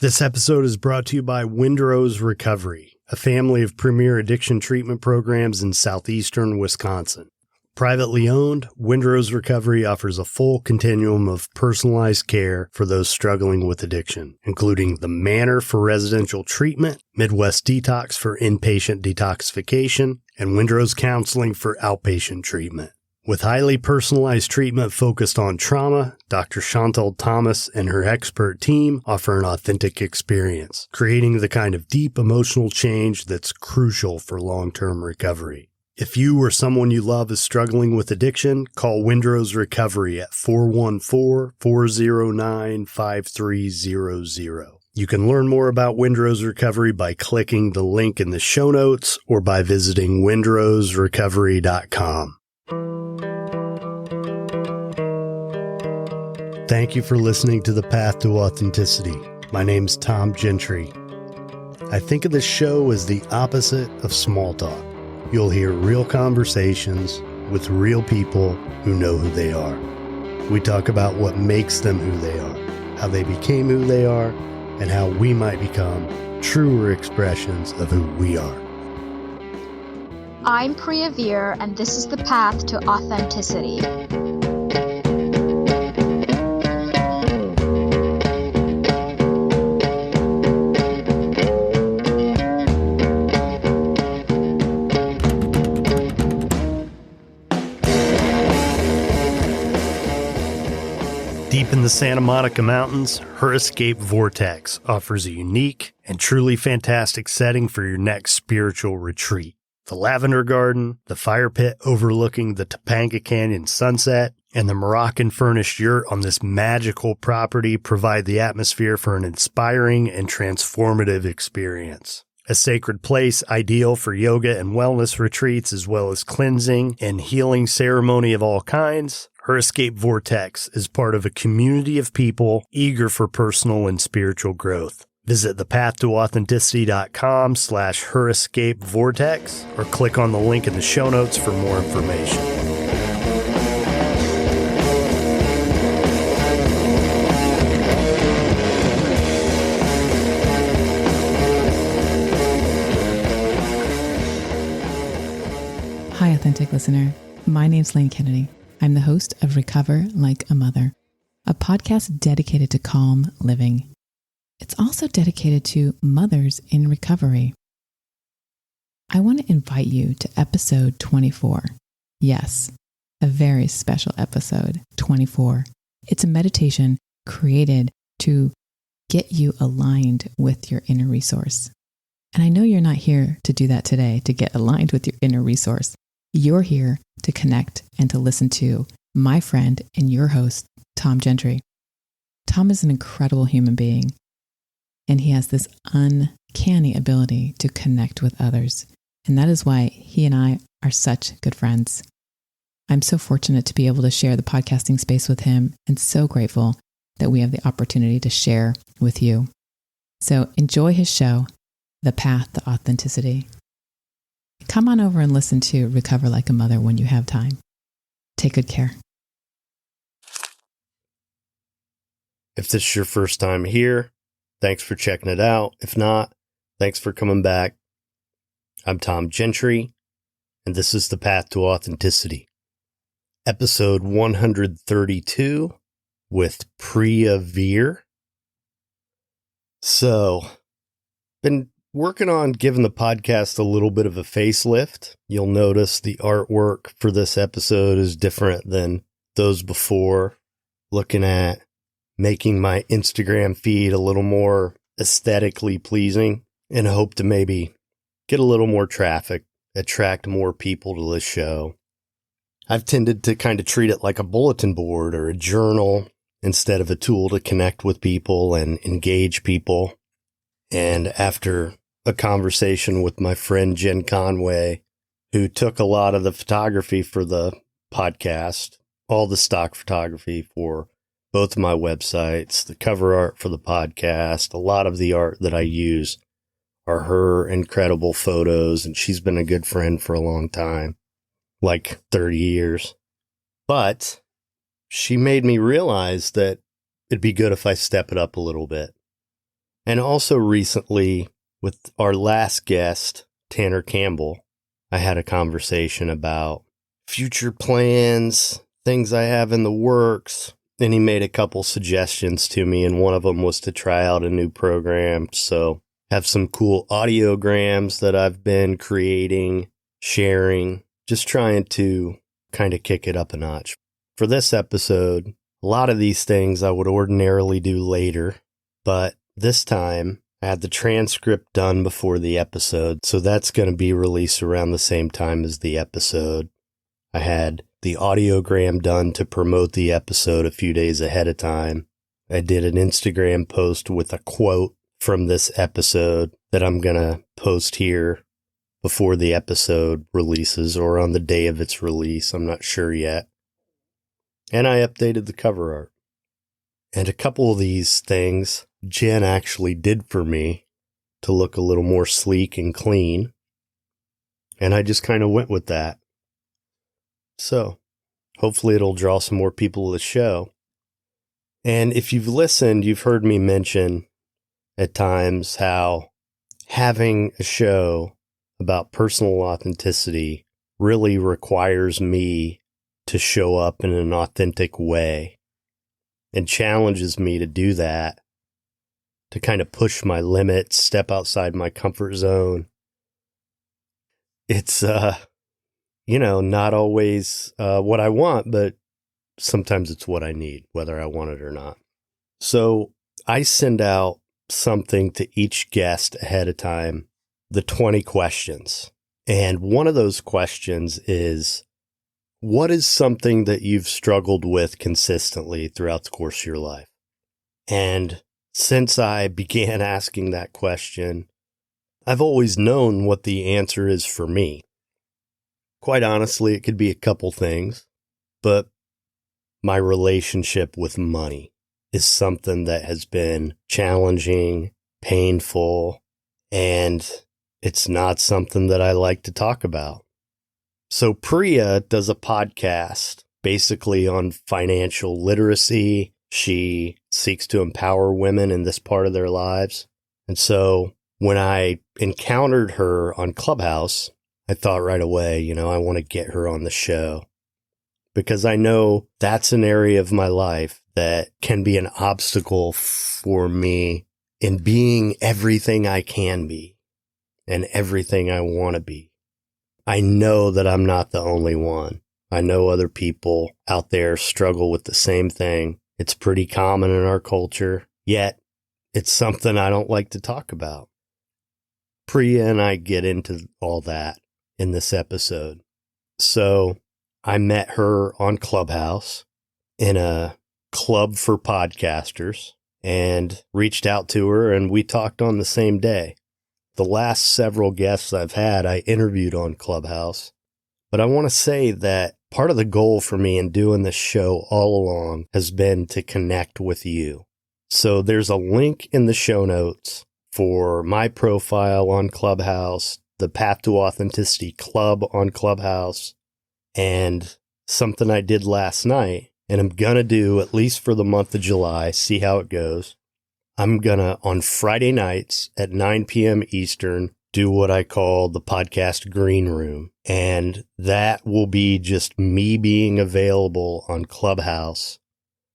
This episode is brought to you by Windrose Recovery, a family of premier addiction treatment programs in southeastern Wisconsin. Privately owned, Windrose Recovery offers a full continuum of personalized care for those struggling with addiction, including the Manor for residential treatment, Midwest Detox for inpatient detoxification, and Windrose Counseling for outpatient treatment. With highly personalized treatment focused on trauma, Dr. Chantal Thomas and her expert team offer an authentic experience, creating the kind of deep emotional change that's crucial for long-term recovery. If you or someone you love is struggling with addiction, call Windrose Recovery at 414-409-5300. You can learn more about Windrose Recovery by clicking the link in the show notes or by visiting windroserecovery.com. Thank you for listening to The Path to Authenticity. My name's Tom Gentry. I think of this show as the opposite of small talk. You'll hear real conversations with real people who know who they are. We talk about what makes them who they are, how they became who they are, and how we might become truer expressions of who we are. I'm Priya, and this is The Path to Authenticity. Deep in the Santa Monica Mountains, Her Escape Vortex offers a unique and truly fantastic setting for your next spiritual retreat. The lavender garden, the fire pit overlooking the Topanga Canyon sunset, and the Moroccan furnished yurt on this magical property provide the atmosphere for an inspiring and transformative experience. A sacred place ideal for yoga and wellness retreats as well as cleansing and healing ceremony of all kinds, Her Escape Vortex is part of a community of people eager for personal and spiritual growth. Visit thepathtooauthenticity.com/Her Escape Vortex or click on the link in the show notes for more information. Hi, authentic listener. My name's Lane Kennedy. I'm the host of Recover Like a Mother, a podcast dedicated to calm living. It's also dedicated to mothers in recovery. I want to invite you to episode 24. Yes, a very special episode, 24. It's a meditation created to get you aligned with your inner resource. And I know you're not here to do that today, to get aligned with your inner resource. You're here to connect and to listen to my friend and your host, Tom Gentry. Tom is an incredible human being, and he has this uncanny ability to connect with others. And that is why he and I are such good friends. I'm so fortunate to be able to share the podcasting space with him and so grateful that we have the opportunity to share with you. So enjoy his show, The Path to Authenticity. Come on over and listen to Recover Like a Mother when you have time. Take good care. If this is your first time here, thanks for checking it out. If not, thanks for coming back. I'm Tom Gentry, and this is The Path to Authenticity. Episode 132 with Priya. So, been working on giving the podcast a little bit of a facelift. You'll notice the artwork for this episode is different than those before. Looking at making my Instagram feed a little more aesthetically pleasing and hope to maybe get a little more traffic, attract more people to this show. I've tended to kind of treat it like a bulletin board or a journal instead of a tool to connect with people and engage people. And after a conversation with my friend Jen Conway, who took a lot of the photography for the podcast, all the stock photography for both of my websites, the cover art for the podcast, a lot of the art that I use are her incredible photos, and she's been a good friend for a long time, like 30 years. But she made me realize that it'd be good if I step it up a little bit. And also recently with our last guest, Tanner Campbell, I had a conversation about future plans, things I have in the works. And he made a couple suggestions to me, and one of them was to try out a new program. So have some cool audiograms that I've been creating, sharing, just trying to kind of kick it up a notch. For this episode, a lot of these things I would ordinarily do later, but this time I had the transcript done before the episode, so that's going to be released around the same time as the episode. I had the audiogram done to promote the episode a few days ahead of time. I did an Instagram post with a quote from this episode that I'm going to post here before the episode releases or on the day of its release. I'm not sure yet. And I updated the cover art. And a couple of these things Jen actually did for me to look a little more sleek and clean. And I just kind of went with that. So hopefully it'll draw some more people to the show. And if you've listened, you've heard me mention at times how having a show about personal authenticity really requires me to show up in an authentic way and challenges me to do that, to kind of push my limits, step outside my comfort zone. It's, not always what I want, but sometimes it's what I need, whether I want it or not. So I send out something to each guest ahead of time, the 20 questions. And one of those questions is, what is something that you've struggled with consistently throughout the course of your life? And since I began asking that question, I've always known what the answer is for me. Quite honestly, it could be a couple things, but my relationship with money is something that has been challenging, painful, and it's not something that I like to talk about. So Priya does a podcast basically on financial literacy. She seeks to empower women in this part of their lives. And so when I encountered her on Clubhouse, I thought right away, I want to get her on the show because I know that's an area of my life that can be an obstacle for me in being everything I can be and everything I want to be. I know that I'm not the only one. I know other people out there struggle with the same thing. It's pretty common in our culture, yet it's something I don't like to talk about. Priya and I get into all that in this episode. So I met her on Clubhouse in a club for podcasters and reached out to her, and we talked on the same day. The last several guests I've had, I interviewed on Clubhouse. But I want to say that part of the goal for me in doing this show all along has been to connect with you. So there's a link in the show notes for my profile on Clubhouse, the Path to Authenticity Club on Clubhouse, and something I did last night, and I'm going to do at least for the month of July, see how it goes. I'm going to, on Friday nights at 9 p.m. Eastern, do what I call the podcast green room. And that will be just me being available on Clubhouse.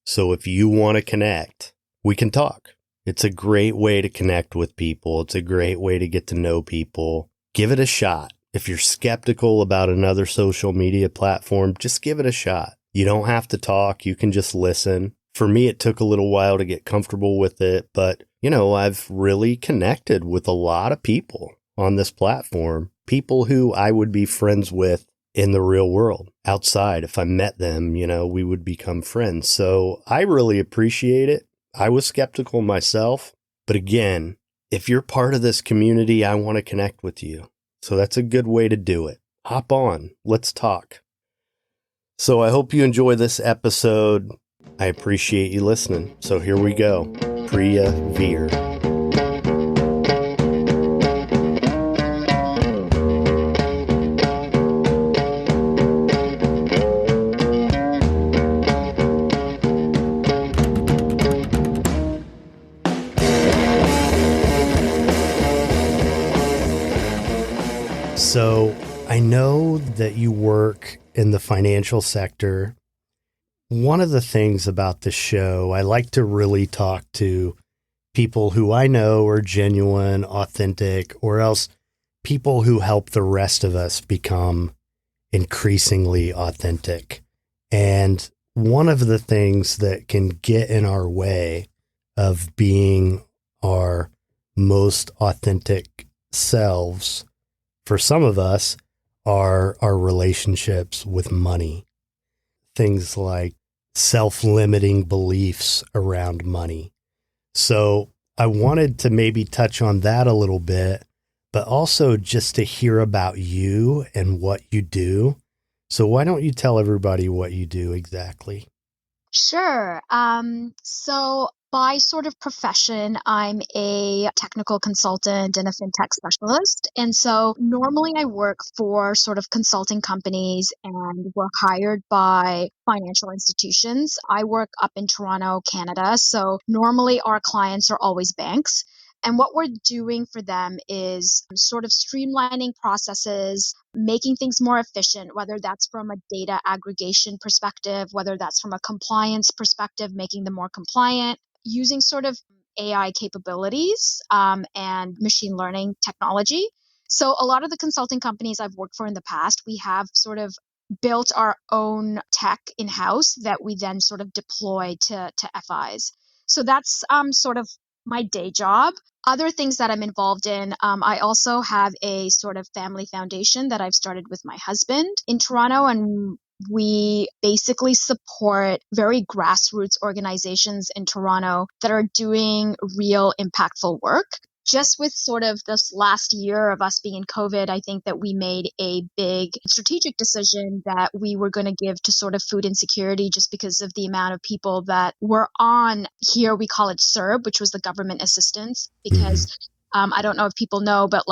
So if you want to connect, we can talk. It's a great way to connect with people. It's a great way to get to know people. Give it a shot. If you're skeptical about another social media platform, just give it a shot. You don't have to talk. You can just listen. For me, it took a little while to get comfortable with it, but, I've really connected with a lot of people on this platform, people who I would be friends with in the real world. Outside, if I met them, we would become friends. So I really appreciate it. I was skeptical myself, but again, if you're part of this community, I want to connect with you. So that's a good way to do it. Hop on. Let's talk. So I hope you enjoy this episode. I appreciate you listening. So here we go. Priya Veer. So I know that you work in the financial sector. One of the things about the show, I like to really talk to people who I know are genuine, authentic, or else people who help the rest of us become increasingly authentic. And one of the things that can get in our way of being our most authentic selves for some of us are our relationships with money. Things like self-limiting beliefs around money. So I wanted to maybe touch on that a little bit, but also just to hear about you and what you do. So why don't you tell everybody what you do exactly? Sure. So by sort of profession, I'm a technical consultant and a fintech specialist. And so normally I work for sort of consulting companies and we're hired by financial institutions. I work up in Toronto, Canada. So normally our clients are always banks. And what we're doing for them is sort of streamlining processes, making things more efficient, whether that's from a data aggregation perspective, whether that's from a compliance perspective, making them more compliant, using sort of AI capabilities and machine learning technology. So a lot of the consulting companies I've worked for in the past, we have sort of built our own tech in-house that we then sort of deploy to FIs. So that's sort of my day job. Other things that I'm involved in, I also have a sort of family foundation that I've started with my husband in Toronto, and we basically support very grassroots organizations in Toronto that are doing real impactful work. Just with sort of this last year of us being in COVID, I think that we made a big strategic decision that we were going to give to sort of food insecurity just because of the amount of people that were on here. We call it CERB, which was the government assistance, because I don't know if people know, but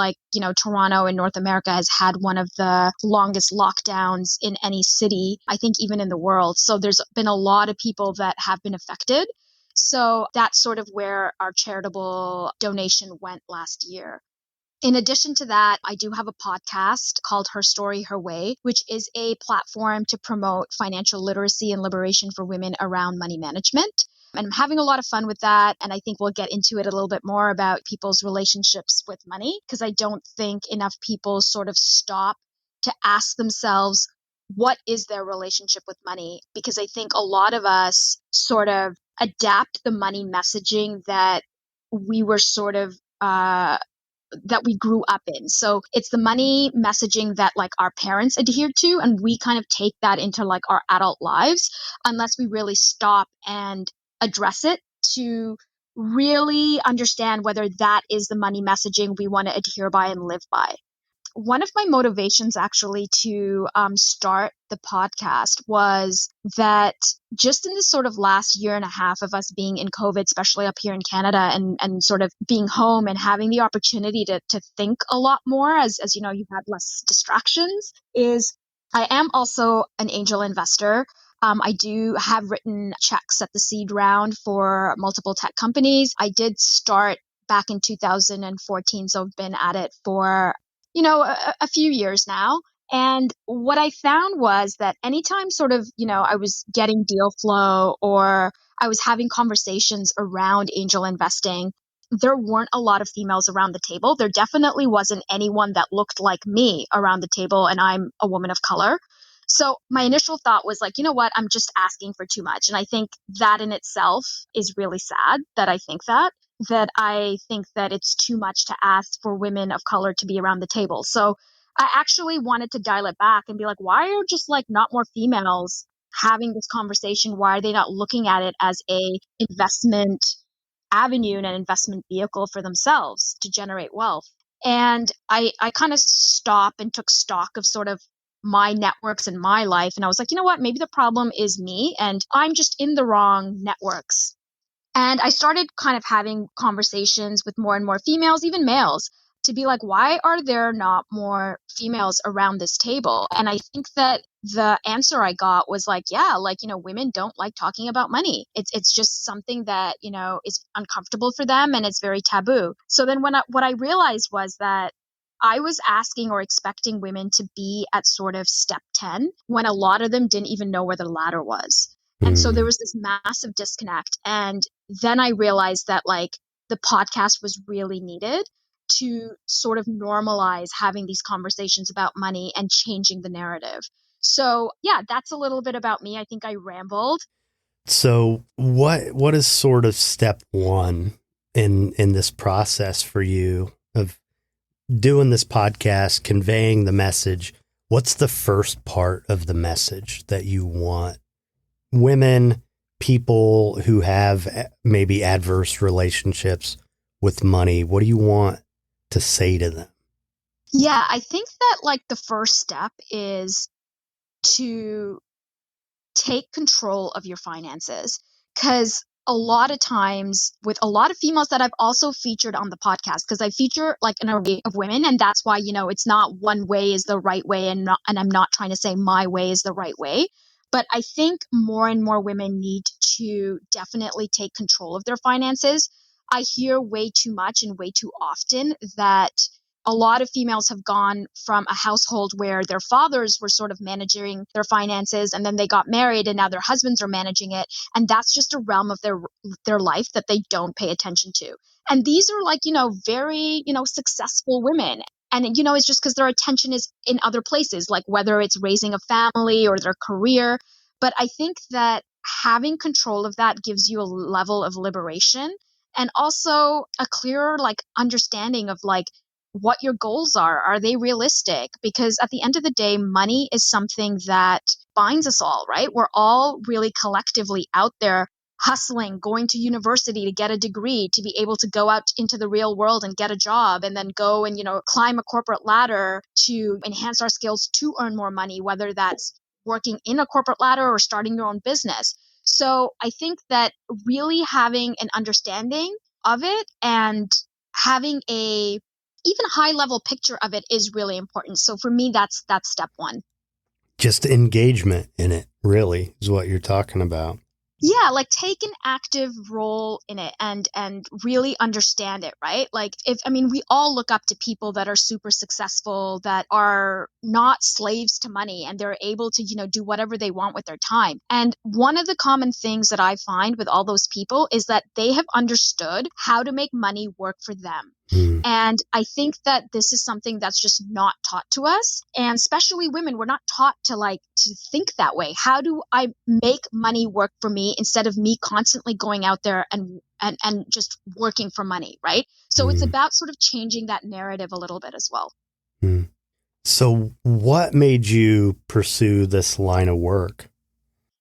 Toronto in North America has had one of the longest lockdowns in any city, I think even in the world. So there's been a lot of people that have been affected. So that's sort of where our charitable donation went last year. In addition to that, I do have a podcast called Her Story, Her Way, which is a platform to promote financial literacy and liberation for women around money management. And I'm having a lot of fun with that. And I think we'll get into it a little bit more about people's relationships with money, because I don't think enough people sort of stop to ask themselves, what is their relationship with money? Because I think a lot of us sort of adapt the money messaging that we were sort of, that we grew up in. So it's the money messaging that like our parents adhered to, and we kind of take that into like our adult lives unless we really stop and address it to really understand whether that is the money messaging we want to adhere by and live by. One of my motivations actually to start the podcast was that just in this sort of last year and a half of us being in COVID, especially up here in Canada, and sort of being home and having the opportunity to think a lot more as you know, you've had less distractions, is I am also an angel investor. I do have written checks at the seed round for multiple tech companies. I did start back in 2014, so I've been at it for a few years now. And what I found was that anytime sort of, I was getting deal flow or I was having conversations around angel investing, there weren't a lot of females around the table. There definitely wasn't anyone that looked like me around the table, and I'm a woman of color. So my initial thought was like, you know what, I'm just asking for too much. And I think that in itself is really sad that I think that it's too much to ask for women of color to be around the table. So I actually wanted to dial it back and be like, why are just like not more females having this conversation? Why are they not looking at it as a investment avenue and an investment vehicle for themselves to generate wealth? And I kind of stopped and took stock of sort of my networks in my life. And I was like, you know what, maybe the problem is me and I'm just in the wrong networks. And I started kind of having conversations with more and more females, even males, to be like, why are there not more females around this table? And I think that the answer I got was like, yeah, like, women don't like talking about money. It's just something that, is uncomfortable for them and it's very taboo. So then what I realized was that I was asking or expecting women to be at sort of step 10 when a lot of them didn't even know where the ladder was. And so there was this massive disconnect. And then I realized that like the podcast was really needed to sort of normalize having these conversations about money and changing the narrative. So yeah, that's a little bit about me. I think I rambled. So what is sort of step one in this process for you of doing this podcast, conveying the message? What's the first part of the message that you want women, people who have maybe adverse relationships with money, what do you want to say to them? Yeah, I think that like the first step is to take control of your finances. Because a lot of times with a lot of females that I've also featured on the podcast, because I feature like an array of women, and that's why, you know, it's not one way is the right way, and I'm not trying to say my way is the right way. But I think more and more women need to definitely take control of their finances. I hear way too much and way too often that a lot of females have gone from a household where their fathers were sort of managing their finances, and then they got married and now their husbands are managing it. And that's just a realm of their life that they don't pay attention to. And these are like, you know, very, you know, successful women. And, you know, it's just because their attention is in other places, like whether it's raising a family or their career. But I think that having control of that gives you a level of liberation and also a clearer like understanding of like what your goals are. Are they realistic? Because at the end of the day, money is something that binds us all, right? We're all really collectively out there hustling, going to university to get a degree, to be able to go out into the real world and get a job, and then go and, you know, climb a corporate ladder to enhance our skills to earn more money, whether that's working in a corporate ladder or starting your own business. So I think that really having an understanding of it and having a even high level picture of it is really important. So for me, that's step one. Just engagement in it, really, is what you're talking about. Yeah, like take an active role in it and really understand it, right? Like we all look up to people that are super successful, that are not slaves to money, and they're able to, you know, do whatever they want with their time. And one of the common things that I find with all those people is that they have understood how to make money work for them. And I think that this is something that's just not taught to us. And especially women, we're not taught to think that way. How do I make money work for me instead of me constantly going out there and just working for money, right? So it's about sort of changing that narrative a little bit as well. So what made you pursue this line of work?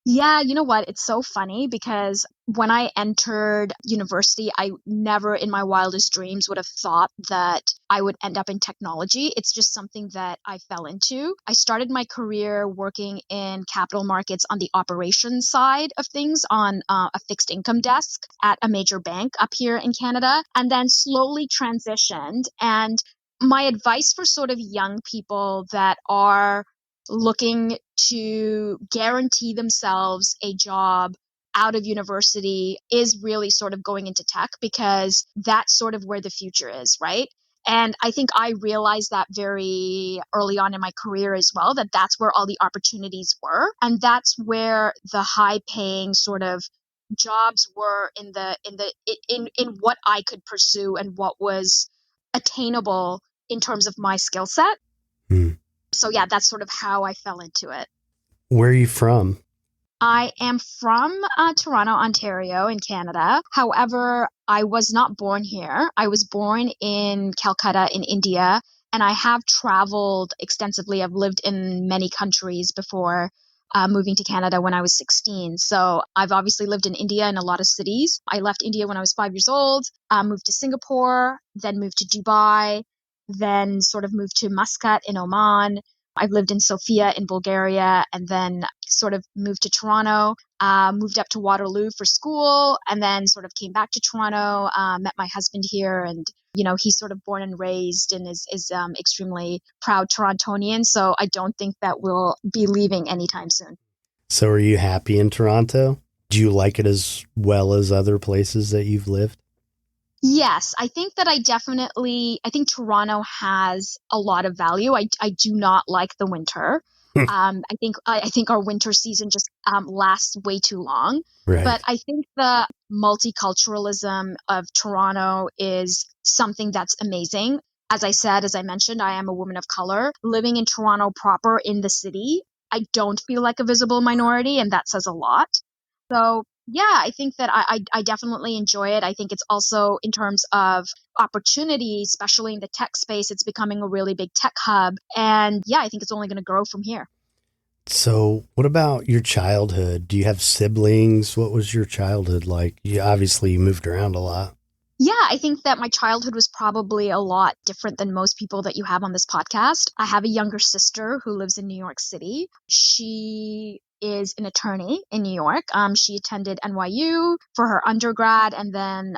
Yeah, you know what? It's so funny because when I entered university, I never in my wildest dreams would have thought that I would end up in technology. It's just something that I fell into. I started my career working in capital markets on the operations side of things on a fixed income desk at a major bank up here in Canada, and then slowly transitioned. And my advice for sort of young people that are looking to guarantee themselves a job out of university is really sort of going into tech, because that's sort of where the future is, right? And I think I realized that very early on in my career as well, that that's where all the opportunities were. And that's where the high paying sort of jobs were in what I could pursue and what was attainable in terms of my skill set. So yeah, that's sort of how I fell into it. Where are you from? I am from Toronto, Ontario in Canada. However, I was not born here. I was born in Calcutta in India, and I have traveled extensively. I've lived in many countries before moving to Canada when I was 16. So I've obviously lived in India in a lot of cities. I left India when I was 5 years old, moved to Singapore, then moved to Dubai, then sort of moved to Muscat in Oman. I've lived in Sofia in Bulgaria, and then sort of moved to Toronto, moved up to Waterloo for school, and then sort of came back to Toronto, met my husband here, and, you know, he's sort of born and raised and is extremely proud Torontonian. So I don't think that we'll be leaving anytime soon. So are you happy in Toronto? Do you like it as well as other places that you've lived? Yes, I think that I think Toronto has a lot of value. I do not like the winter. I think our winter season just lasts way too long. Right. But I think the multiculturalism of Toronto is something that's amazing. As I said, as I mentioned, I am a woman of color. Living in Toronto proper in the city, I don't feel like a visible minority, and that says a lot. So yeah, I think that I definitely enjoy it. I think it's also in terms of opportunity, especially in the tech space, it's becoming a really big tech hub. And yeah, I think it's only going to grow from here. So, what about your childhood? Do you have siblings? What was your childhood like? You moved around a lot. Yeah, I think that my childhood was probably a lot different than most people that you have on this podcast. I have a younger sister who lives in New York City. She is an attorney in New York. She attended NYU for her undergrad and then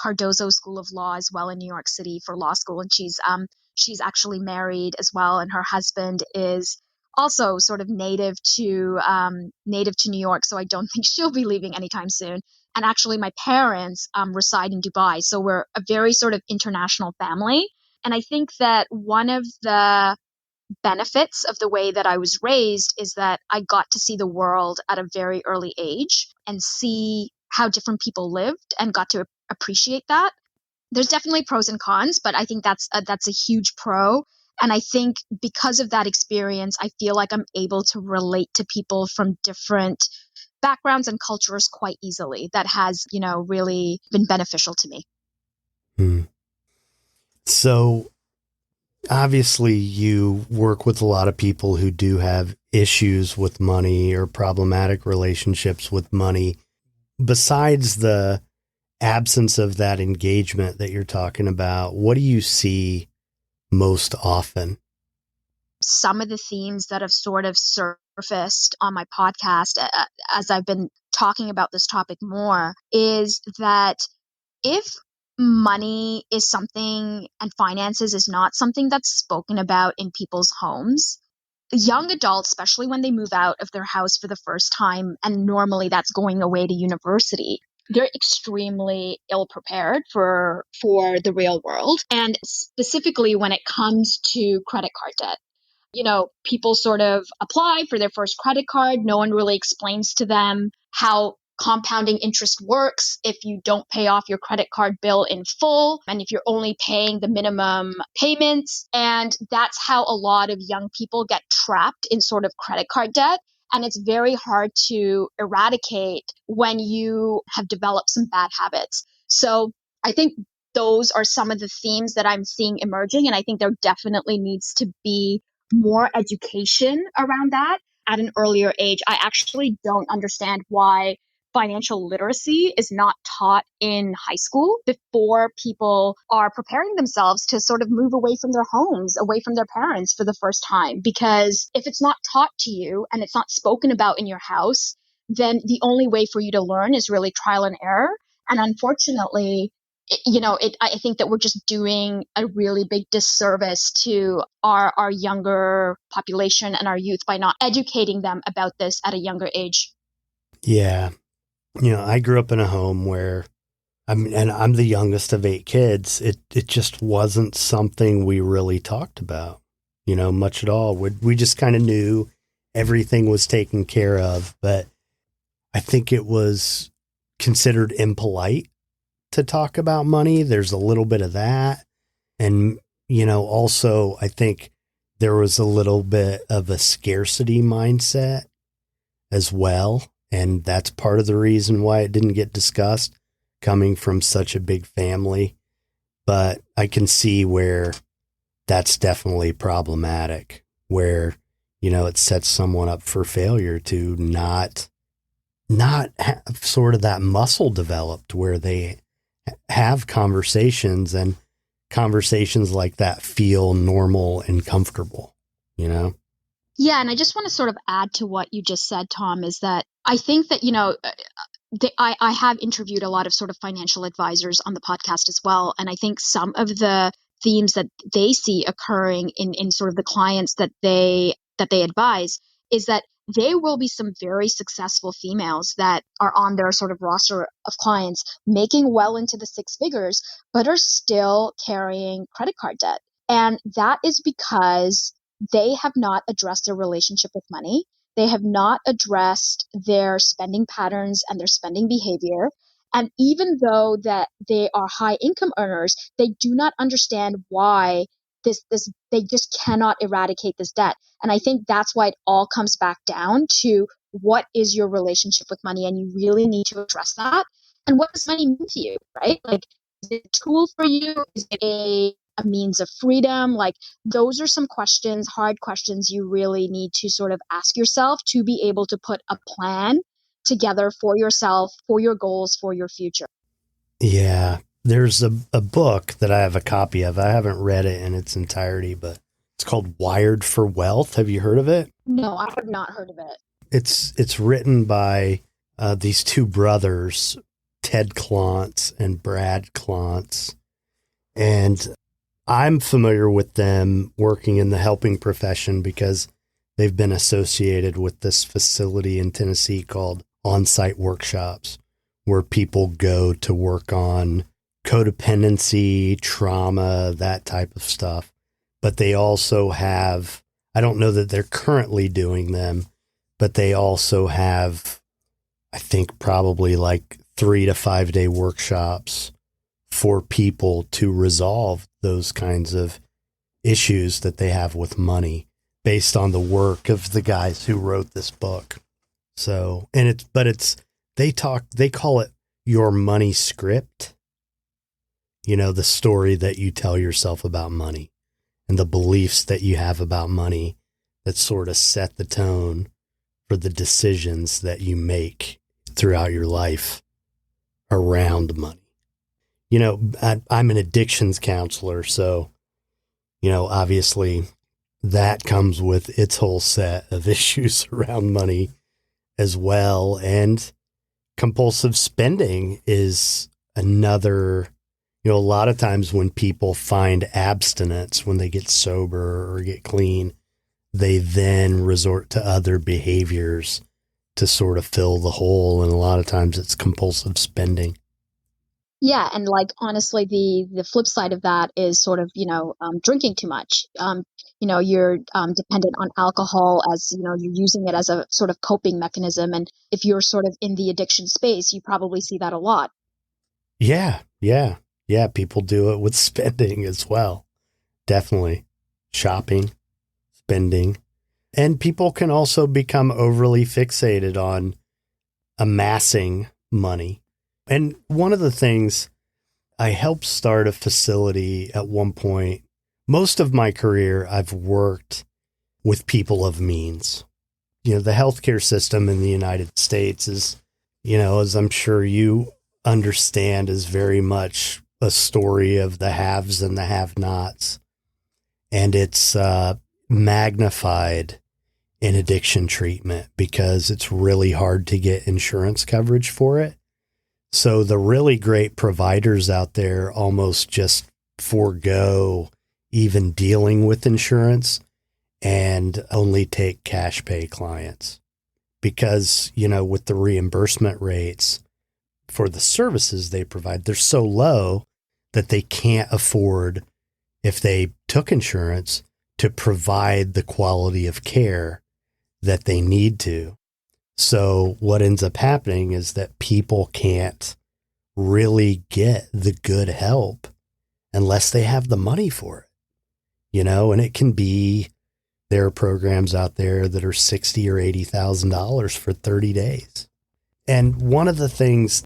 Cardozo School of Law as well in New York City for law school. And she's actually married as well, and her husband is also sort of native to New York. So I don't think she'll be leaving anytime soon. And actually, my parents reside in Dubai. So we're a very sort of international family. And I think that one of the benefits of the way that I was raised is that I got to see the world at a very early age and see how different people lived and got to appreciate that. There's definitely pros and cons, but I think that's a huge pro. And I think because of that experience, I feel like I'm able to relate to people from different backgrounds and cultures quite easily. That has, really been beneficial to me. Hmm. So, obviously, you work with a lot of people who do have issues with money or problematic relationships with money. Besides the absence of that engagement that you're talking about, what do you see most often? Some of the themes that have sort of surfaced on my podcast as I've been talking about this topic more is that if money is something and finances is not something that's spoken about in people's homes, young adults, especially when they move out of their house for the first time, and normally that's going away to university, they're extremely ill prepared for the real world. And specifically when it comes to credit card debt, people sort of apply for their first credit card. No one really explains to them how compounding interest works if you don't pay off your credit card bill in full and if you're only paying the minimum payments. And that's how a lot of young people get trapped in sort of credit card debt. And it's very hard to eradicate when you have developed some bad habits. So I think those are some of the themes that I'm seeing emerging. And I think there definitely needs to be more education around that at an earlier age. I actually don't understand why financial literacy is not taught in high school before people are preparing themselves to sort of move away from their homes, away from their parents for the first time. Because if it's not taught to you and it's not spoken about in your house, then the only way for you to learn is really trial and error. And unfortunately, I think that we're just doing a really big disservice to our younger population and our youth by not educating them about this at a younger age. Yeah. I grew up in a home where and I'm the youngest of 8 kids. It just wasn't something we really talked about, much at all. We just kind of knew everything was taken care of, but I think it was considered impolite to talk about money. There's a little bit of that. And, also I think there was a little bit of a scarcity mindset as well. And that's part of the reason why it didn't get discussed, coming from such a big family. But I can see where that's definitely problematic, where, it sets someone up for failure to not have sort of that muscle developed where they have conversations, and conversations like that feel normal and comfortable, Yeah, and I just want to sort of add to what you just said, Tom, is that I think that, I have interviewed a lot of sort of financial advisors on the podcast as well. And I think some of the themes that they see occurring in sort of the clients that they advise is that there will be some very successful females that are on their sort of roster of clients making well into the six figures, but are still carrying credit card debt. And that is because they have not addressed their relationship with money. They have not addressed their spending patterns and their spending behavior. And even though that they are high income earners, they do not understand why they just cannot eradicate this debt. And I think that's why it all comes back down to what is your relationship with money? And you really need to address that. And what does money mean to you, right? Like, is it a tool for you? Is it a means of freedom? Like, those are some questions, hard questions you really need to sort of ask yourself to be able to put a plan together for yourself, for your goals, for your future. Yeah. There's a book that I have a copy of. I haven't read it in its entirety, but it's called Wired for Wealth. Have you heard of it? No, I have not heard of it. It's written by these two brothers, Ted Klontz and Brad Lontz. And I'm familiar with them working in the helping profession because they've been associated with this facility in Tennessee called On-Site Workshops, where people go to work on codependency, trauma, that type of stuff. But they also have, I don't know that they're currently doing them, but they also have, I think, probably like 3 to 5 day workshops for people to resolve those kinds of issues that they have with money based on the work of the guys who wrote this book. So, they call it your money script. You know, the story that you tell yourself about money and the beliefs that you have about money that sort of set the tone for the decisions that you make throughout your life around money. You know, I'm an addictions counselor, so, you know, obviously that comes with its whole set of issues around money as well. And compulsive spending is another, you know, a lot of times when people find abstinence, when they get sober or get clean, they then resort to other behaviors to sort of fill the hole. And a lot of times it's compulsive spending. Yeah, and like honestly, the flip side of that is sort of, drinking too much. You're dependent on alcohol, as you're using it as a sort of coping mechanism. And if you're sort of in the addiction space, you probably see that a lot. Yeah. People do it with spending as well. Definitely. Shopping, spending. And people can also become overly fixated on amassing money. And one of the things, I helped start a facility at one point. Most of my career, I've worked with people of means. You know, the healthcare system in the United States is, as I'm sure you understand, is very much a story of the haves and the have-nots. And it's magnified in addiction treatment because it's really hard to get insurance coverage for it. So the really great providers out there almost just forego even dealing with insurance and only take cash pay clients because, with the reimbursement rates for the services they provide, they're so low that they can't afford, if they took insurance, to provide the quality of care that they need to. So what ends up happening is that people can't really get the good help unless they have the money for it, and it can be, there are programs out there that are $60,000 or $80,000 for 30 days. And one of the things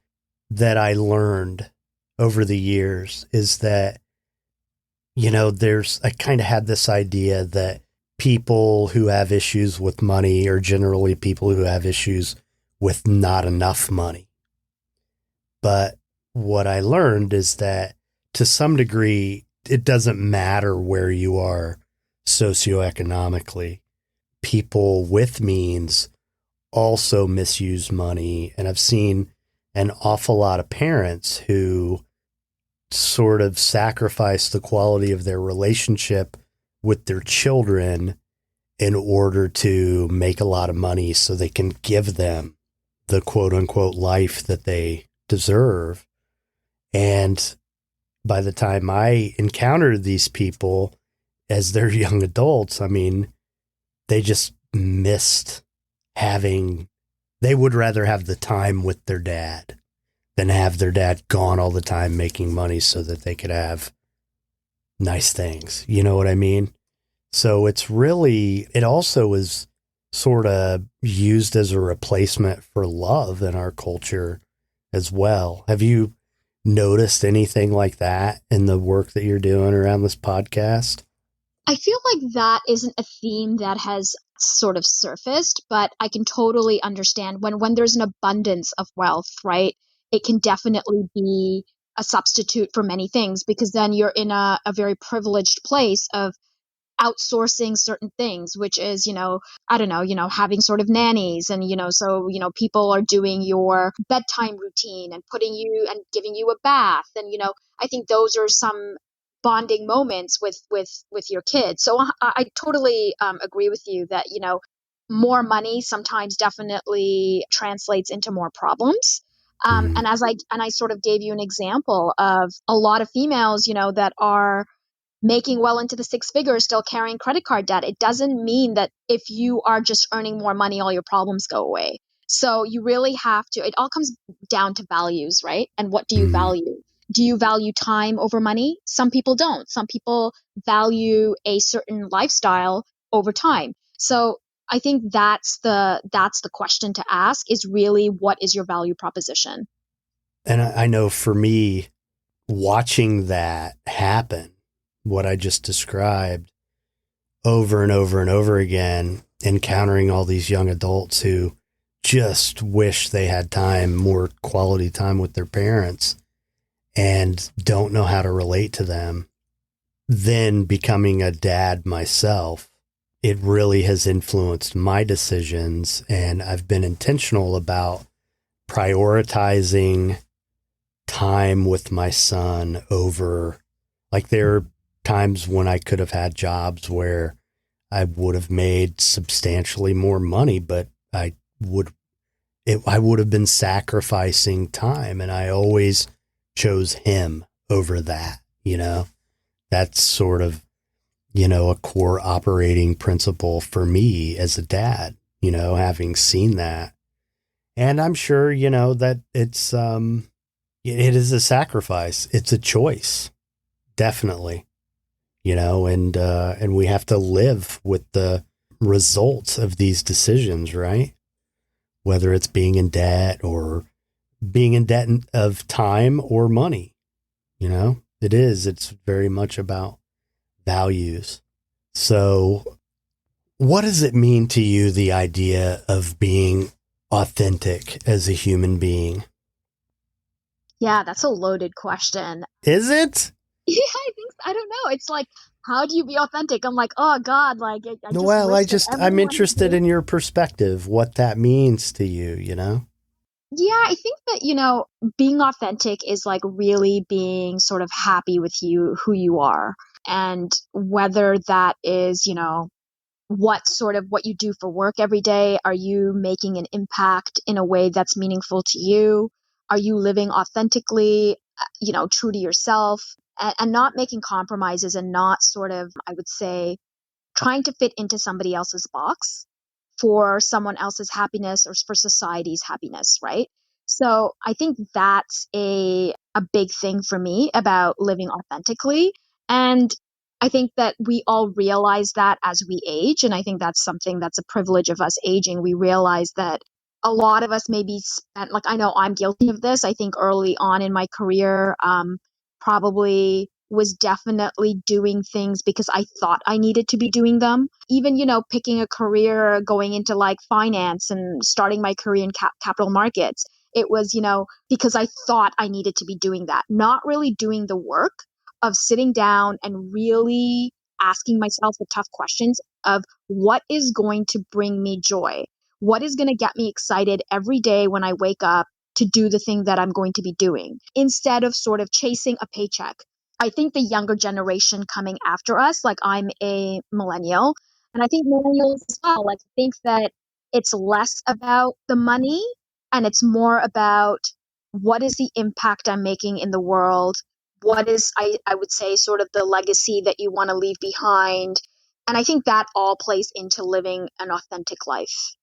that I learned over the years is that, I kind of had this idea that people who have issues with money are generally people who have issues with not enough money. But what I learned is that to some degree, it doesn't matter where you are socioeconomically. People with means also misuse money. And I've seen an awful lot of parents who sort of sacrifice the quality of their relationship with their children in order to make a lot of money so they can give them the quote unquote life that they deserve. And by the time I encountered these people as their young adults, I mean, they just missed they would rather have the time with their dad than have their dad gone all the time making money so that they could have nice things. You know what I mean? So it also is sort of used as a replacement for love in our culture as well. Have you noticed anything like that in the work that you're doing around this podcast? I feel like that isn't a theme that has sort of surfaced, but I can totally understand when there's an abundance of wealth, right? It can definitely be a substitute for many things, because then you're in a very privileged place of outsourcing certain things, which is, I don't know, having sort of nannies, and, so, people are doing your bedtime routine and putting you and giving you a bath. And, I think those are some bonding moments with your kids. So I totally agree with you that, more money sometimes definitely translates into more problems. And I sort of gave you an example of a lot of females, that are making well into the six figures, still carrying credit card debt. It doesn't mean that if you are just earning more money, all your problems go away. So you really have to, it all comes down to values, right? And what do you value? Do you value time over money? Some people don't. Some people value a certain lifestyle over time. So I think that's the question to ask, is really, what is your value proposition? And I know for me, watching that happen, what I just described, over and over and over again, encountering all these young adults who just wish they had more quality time with their parents and don't know how to relate to them. Then becoming a dad myself, it really has influenced my decisions, and I've been intentional about prioritizing time with my son over, like, there are times when I could have had jobs where I would have made substantially more money, but I would have been sacrificing time, and I always chose him over that. That's sort of, a core operating principle for me as a dad, having seen that. And I'm sure, that it's, it is a sacrifice. It's a choice. Definitely. And we have to live with the results of these decisions, right? Whether it's being in debt or being in debt of time or money, it's very much about values. So what does it mean to you, the idea of being authentic as a human being? Yeah, that's a loaded question. Is it? Yeah, I think, I don't know. It's like, how do you be authentic? I'm like, oh God, like I'm interested in your perspective, what that means to you, Yeah, I think that, being authentic is like really being sort of happy with who you are. And whether that is, what you do for work every day. Are you making an impact in a way that's meaningful to you? Are you living authentically, true to yourself, and not making compromises, and not sort of, I would say, trying to fit into somebody else's box for someone else's happiness or for society's happiness, right? So I think that's a big thing for me about living authentically. And I think that we all realize that as we age. And I think that's something that's a privilege of us aging. We realize that a lot of us maybe spent, like, I know I'm guilty of this. I think early on in my career, probably was definitely doing things because I thought I needed to be doing them. Even, picking a career, going into like finance and starting my career in capital markets. It was, because I thought I needed to be doing that, not really doing the work of sitting down and really asking myself the tough questions of what is going to bring me joy? What is going to get me excited every day when I wake up to do the thing that I'm going to be doing, instead of sort of chasing a paycheck. I think the younger generation coming after us, like I'm a millennial, And I think millennials as well, like, think that it's less about the money and it's more about what is the impact I'm making in the world? What is, I would say, sort of the legacy that you want to leave behind? And I think that all plays into living an authentic life.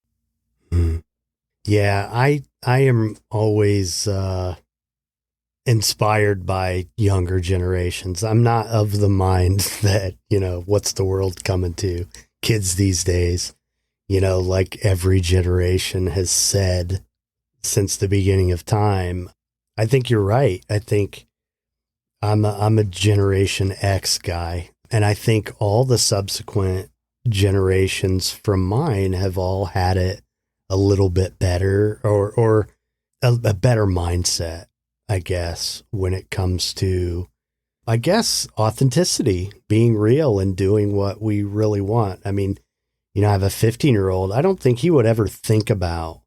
Mm. Yeah, I am always inspired by younger generations. I'm not of the mind that, what's the world coming to? Kids these days, like every generation has said since the beginning of time. I think you're right. I think I'm a Generation X guy, and I think all the subsequent generations from mine have all had it a little bit better, or a better mindset, I guess, when it comes to, I guess, authenticity, being real and doing what we really want. I mean, I have a 15-year-old. I don't think he would ever think about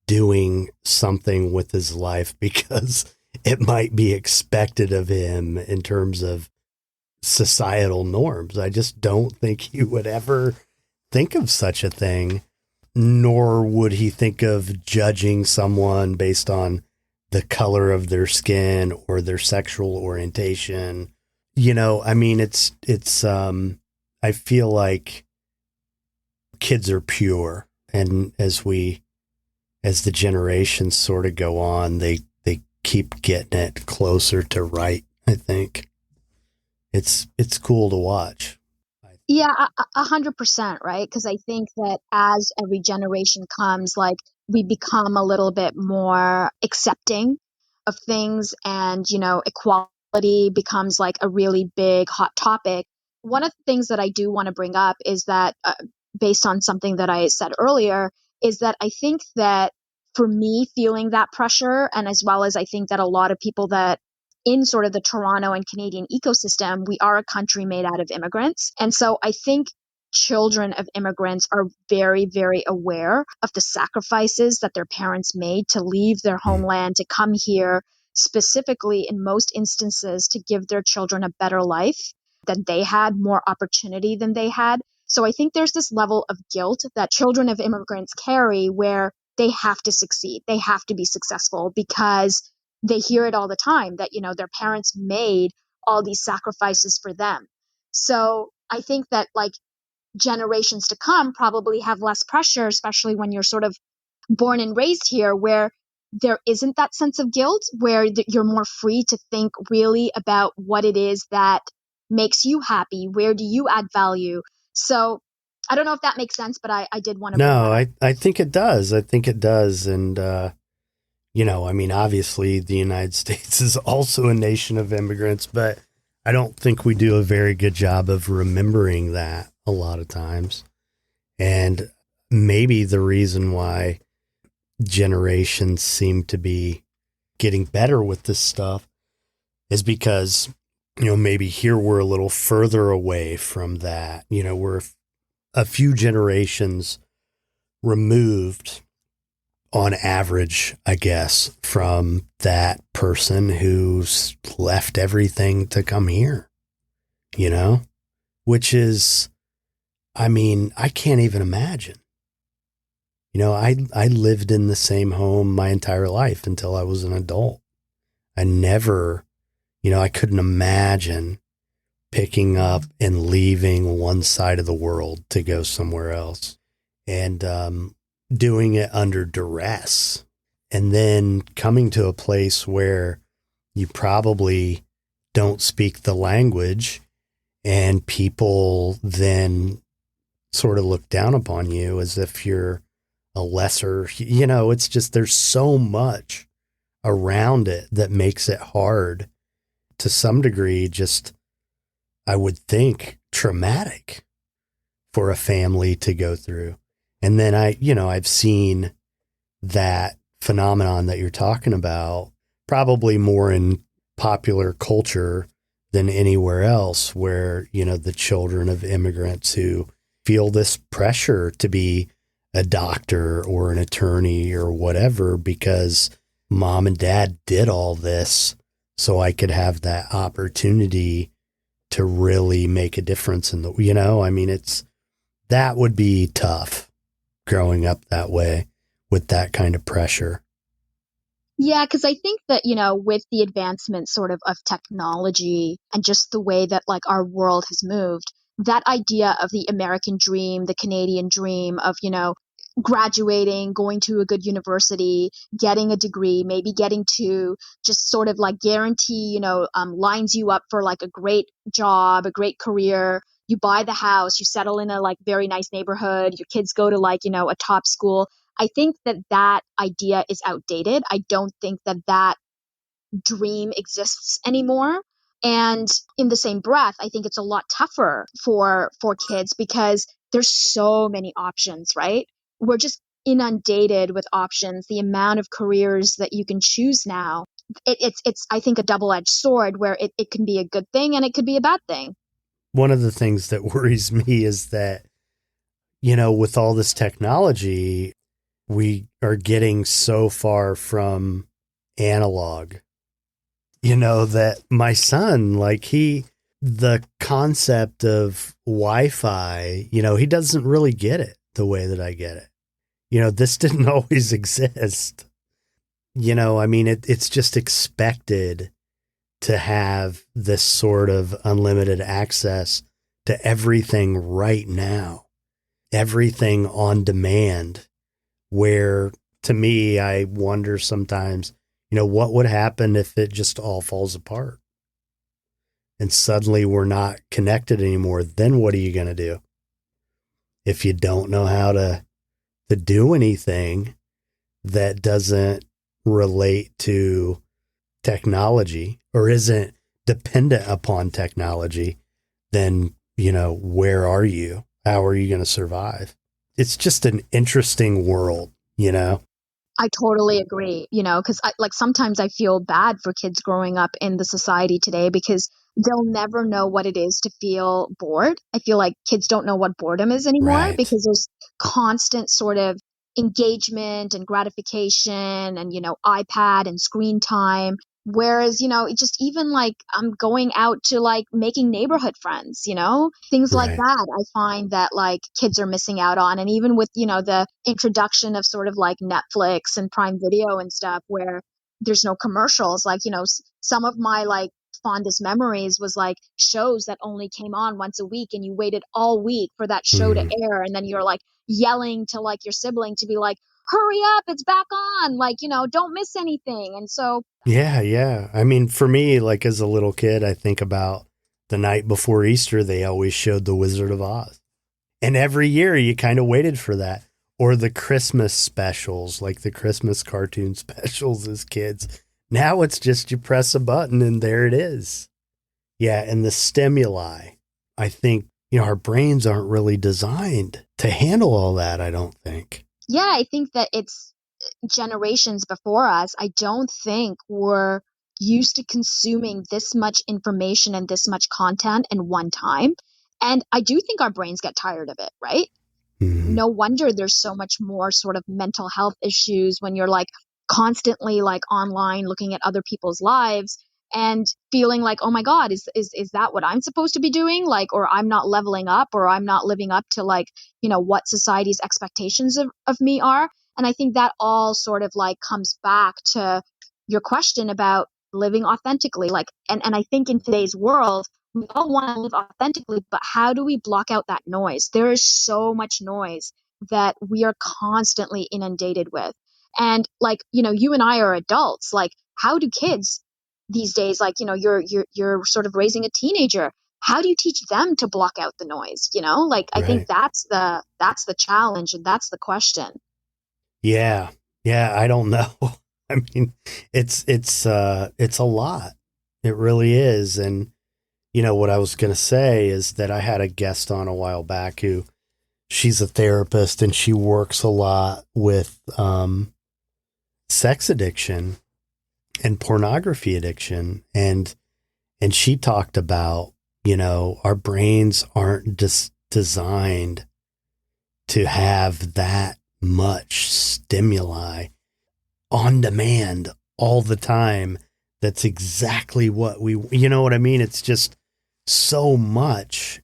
doing something with his life because it might be expected of him in terms of societal norms. I just don't think he would ever think of such a thing, nor would he think of judging someone based on the color of their skin or their sexual orientation. I mean, I feel like kids are pure. And as the generations sort of go on, they keep getting it closer to right. I think it's cool to watch. Yeah, 100%, right? Because I think that as every generation comes, like, we become a little bit more accepting of things, and, equality becomes like a really big hot topic. One of the things that I do want to bring up is that, based on something that I said earlier, is that I think that for me, feeling that pressure, and as well as I think that a lot of people that in sort of the Toronto and Canadian ecosystem, we are a country made out of immigrants. And so I think children of immigrants are very, very aware of the sacrifices that their parents made to leave their homeland, to come here, specifically in most instances to give their children a better life than they had, more opportunity than they had. So I think there's this level of guilt that children of immigrants carry where they have to succeed. They have to be successful because they hear it all the time that, their parents made all these sacrifices for them. So I think that, like, generations to come probably have less pressure, especially when you're sort of born and raised here, where there isn't that sense of guilt, where you're more free to think really about what it is that makes you happy. Where do you add value? So I don't know if that makes sense, but I did want to bring that up. I think it does. I think it does. And, I mean, obviously the United States is also a nation of immigrants, but I don't think we do a very good job of remembering that a lot of times. And maybe the reason why generations seem to be getting better with this stuff is because, maybe here we're a little further away from that. We're a few generations removed on average, I guess, from that person who's left everything to come here, which is, I mean, I can't even imagine. I lived in the same home my entire life until I was an adult. I never, I couldn't imagine picking up and leaving one side of the world to go somewhere else. And, doing it under duress, and then coming to a place where you probably don't speak the language and people then sort of look down upon you as if you're a lesser, it's just, there's so much around it that makes it hard to some degree, just, I would think, traumatic for a family to go through. And then I've seen that phenomenon that you're talking about probably more in popular culture than anywhere else, where, the children of immigrants who feel this pressure to be a doctor or an attorney or whatever, because mom and dad did all this so I could have that opportunity to really make a difference in the, I mean, That would be tough growing up that way with that kind of pressure. Yeah, because I think that, with the advancement sort of technology and just the way that like our world has moved, that idea of the American dream, the Canadian dream of, graduating, going to a good university, getting a degree, maybe getting to just sort of like guarantee, lines you up for like a great job, a great career. You buy the house, you settle in a like very nice neighborhood, your kids go to like, a top school. I think that that idea is outdated. I don't think that that dream exists anymore. And in the same breath, I think it's a lot tougher for kids because there's so many options, right? We're just inundated with options. The amount of careers that you can choose now, it's I think a double-edged sword where it can be a good thing and it could be a bad thing. One of the things that worries me is that, with all this technology, we are getting so far from analog, that my son, like the concept of Wi-Fi, he doesn't really get it the way that I get it. This didn't always exist. It's just expected to have this sort of unlimited access to everything right now, everything on demand, where to me, I wonder sometimes, what would happen if it just all falls apart and suddenly we're not connected anymore? Then what are you going to do? If you don't know how to do anything that doesn't relate to technology or isn't dependent upon technology, then, where are you? How are you going to survive? It's just an interesting world, I totally agree, because sometimes I feel bad for kids growing up in the society today because they'll never know what it is to feel bored. I feel like kids don't know what boredom is anymore Right. because there's constant sort of engagement and gratification and, iPad and screen time. Whereas, it just even like I'm going out to like making neighborhood friends, things like Right. that. I find that like kids are missing out on. And even with, the introduction of sort of like Netflix and Prime Video and stuff where there's no commercials, like, some of my like fondest memories was like shows that only came on once a week and you waited all week for that show to air. And then you're like yelling to like your sibling to be like, hurry up, it's back on. Like, don't miss anything. And so Yeah. For me, like as a little kid, I think about the night before Easter, they always showed The Wizard of Oz. And every year you kind of waited for that. Or the Christmas specials, like the Christmas cartoon specials as kids. Now it's just you press a button and there it is. Yeah. And the stimuli, I think, our brains aren't really designed to handle all that, I don't think. Yeah, I think that it's generations before us. I don't think were used to consuming this much information and this much content in one time. And I do think our brains get tired of it, right? Mm-hmm. No wonder there's so much more sort of mental health issues when you're like constantly like online looking at other people's lives and feeling like, oh my God, is that what I'm supposed to be doing? Like, or I'm not leveling up or I'm not living up to like, what society's expectations of me are. And I think that all sort of like comes back to your question about living authentically. Like, and I think in today's world, we all want to live authentically, but how do we block out that noise? There is so much noise that we are constantly inundated with. And like, you and I are adults. Like, how do kids these days, like, you're sort of raising a teenager. How do you teach them to block out the noise? Like, I think that's the challenge and that's the question. Yeah. I don't know. It's a lot. It really is. And what I was going to say is that I had a guest on a while back who she's a therapist and she works a lot with sex addiction and pornography addiction. And she talked about, our brains aren't just designed to have that much stimuli on demand all the time. That's exactly what we, you know what I mean? It's just so much.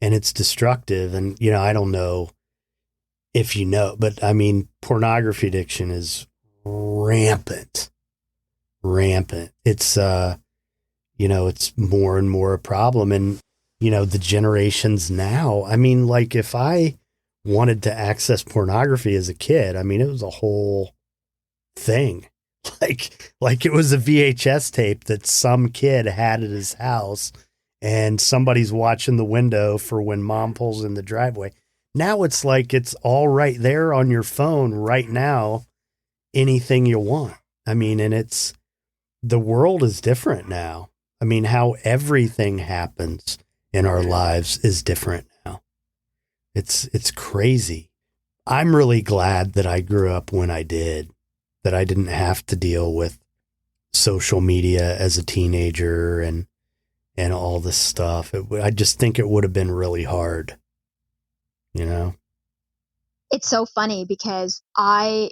and it's destructive. And, I don't know if you know, but I mean, pornography addiction is rampant. It's, it's more and more a problem. And, the generations now, I mean, like if I wanted to access pornography as a kid, I mean, it was a whole thing. Like it was a VHS tape that some kid had at his house and somebody's watching the window for when mom pulls in the driveway. Now it's like it's all right there on your phone right now, anything you want. I mean, and the world is different now. I mean, how everything happens in our lives is different now. It's crazy. I'm really glad that I grew up when I did, that I didn't have to deal with social media as a teenager and all this stuff. I just think it would have been really hard, It's so funny because I'm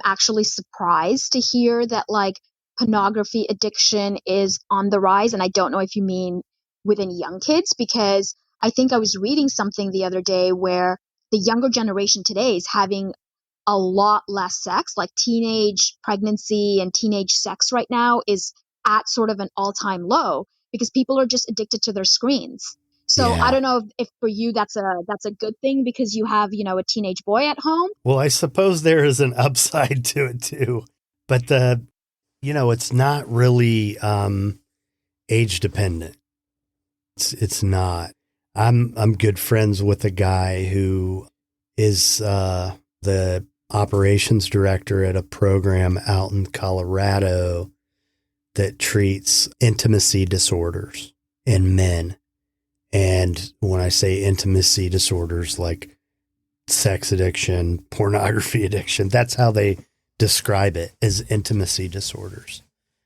actually surprised to hear that like pornography addiction is on the rise. And I don't know if you mean within young kids, because I think I was reading something the other day where the younger generation today is having a lot less sex, like teenage pregnancy and teenage sex right now is at sort of an all-time low because people are just addicted to their screens. So Yeah. I don't know if for you that's a good thing because you have, a teenage boy at home. Well, I suppose there is an upside to it too, but it's not really age dependent. It's not. I'm good friends with a guy who is the operations director at a program out in Colorado that treats intimacy disorders in men. And when I say intimacy disorders, like sex addiction, pornography addiction, that's how they describe it, as intimacy disorders.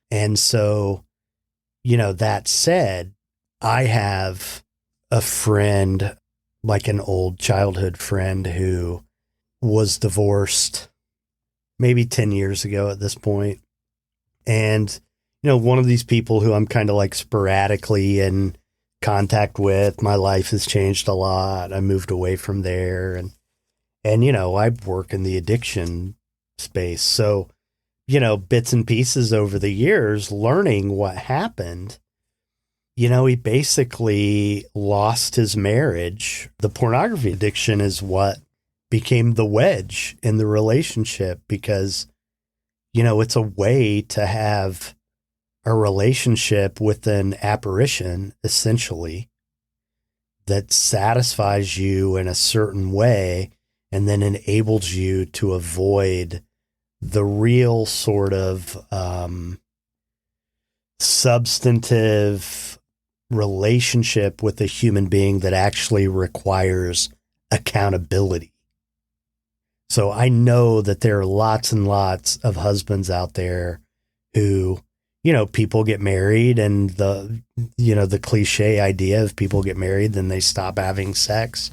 And so, that said, I have a friend, like an old childhood friend who was divorced maybe 10 years ago at this point. And, one of these people who I'm kind of like sporadically in contact with, my life has changed a lot. I moved away from there and I work in the addiction space. So, bits and pieces over the years, learning what happened, he basically lost his marriage. The pornography addiction is what became the wedge in the relationship because, it's a way to have a relationship with an apparition, essentially, that satisfies you in a certain way and then enables you to avoid the real sort of substantive relationship with a human being that actually requires accountability. So I know that there are lots and lots of husbands out there who, people get married and the cliche idea of people get married, then they stop having sex.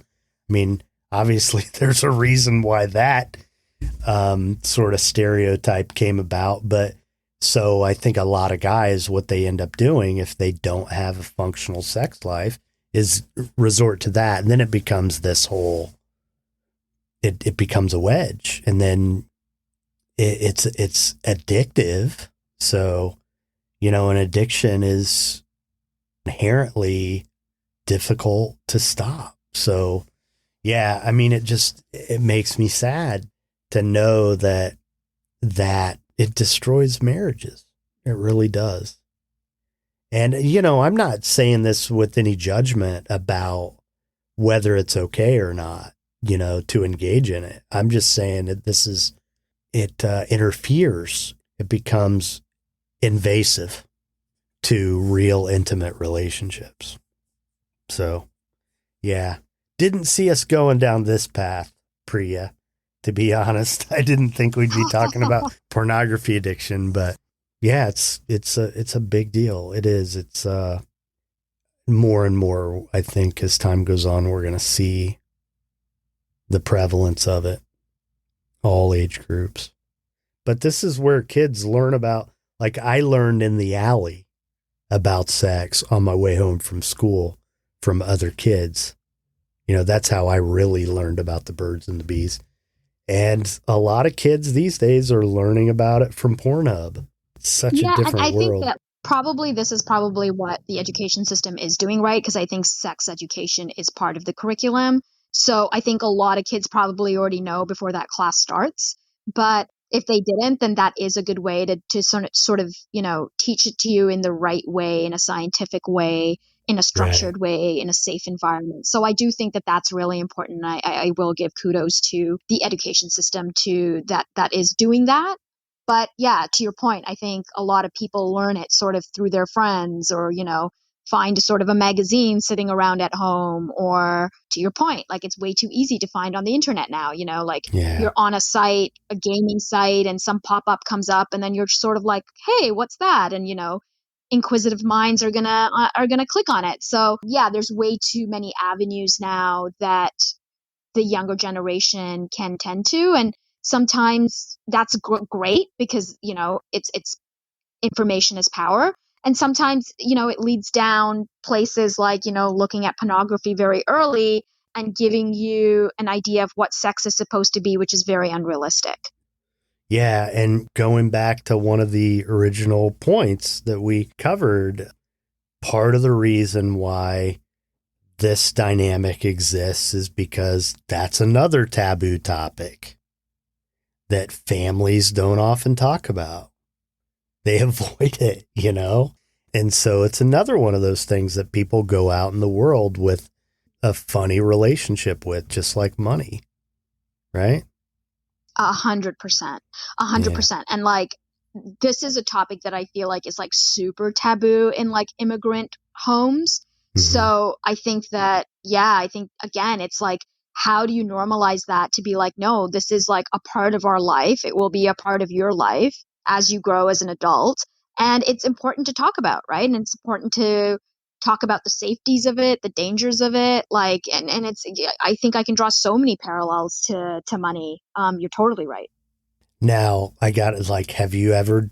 I mean, obviously there's a reason why that sort of stereotype came about. But so I think a lot of guys, what they end up doing if they don't have a functional sex life is resort to that. And then it becomes this whole, it becomes a wedge, and then it's addictive. So, an addiction is inherently difficult to stop. So, yeah, I mean, it makes me sad to know that it destroys marriages. It really does. And, I'm not saying this with any judgment about whether it's okay or not, to engage in it. I'm just saying that it interferes. It becomes invasive to real intimate relationships. So, yeah, didn't see us going down this path, Priya. To be honest, I didn't think we'd be talking about pornography addiction, but yeah, it's a big deal. It is. It's more and more, I think, as time goes on, we're going to see the prevalence of it, all age groups. But this is where kids learn about, like I learned in the alley about sex on my way home from school from other kids. That's how I really learned about the birds and the bees. And a lot of kids these days are learning about it from Pornhub. It's such a different I think world. that this is probably what the education system is doing, right? Because I think sex education is part of the curriculum. So I think a lot of kids probably already know before that class starts. But if they didn't, then that is a good way to sort of, teach it to you in the right way, in a scientific way, in a structured way, in a safe environment. So I do think that that's really important. I will give kudos to the education system that is doing that. But yeah, to your point, I think a lot of people learn it sort of through their friends or, find sort of a magazine sitting around at home, or to your point, like it's way too easy to find on the internet now, you're on a site, a gaming site, and some pop-up comes up and then you're sort of like, hey, what's that? And, inquisitive minds are gonna click on it. So yeah, there's way too many avenues now that the younger generation can tend to, and sometimes that's great because it's information is power, and sometimes it leads down places like looking at pornography very early and giving you an idea of what sex is supposed to be, which is very unrealistic. Yeah, and going back to one of the original points that we covered, part of the reason why this dynamic exists is because that's another taboo topic that families don't often talk about. They avoid it, And so it's another one of those things that people go out in the world with a funny relationship with, just like money, right? 100%. 100%. And like, this is a topic that I feel like is like super taboo in like immigrant homes. Mm-hmm. So I think that, I think again, it's like, how do you normalize that to be like, no, this is like a part of our life. It will be a part of your life as you grow as an adult. And it's important to talk about, right? And it's important to talk about the safeties of it, the dangers of it. Like, and it's, I think I can draw so many parallels to money. You're totally right. Now, I got it. Like, have you ever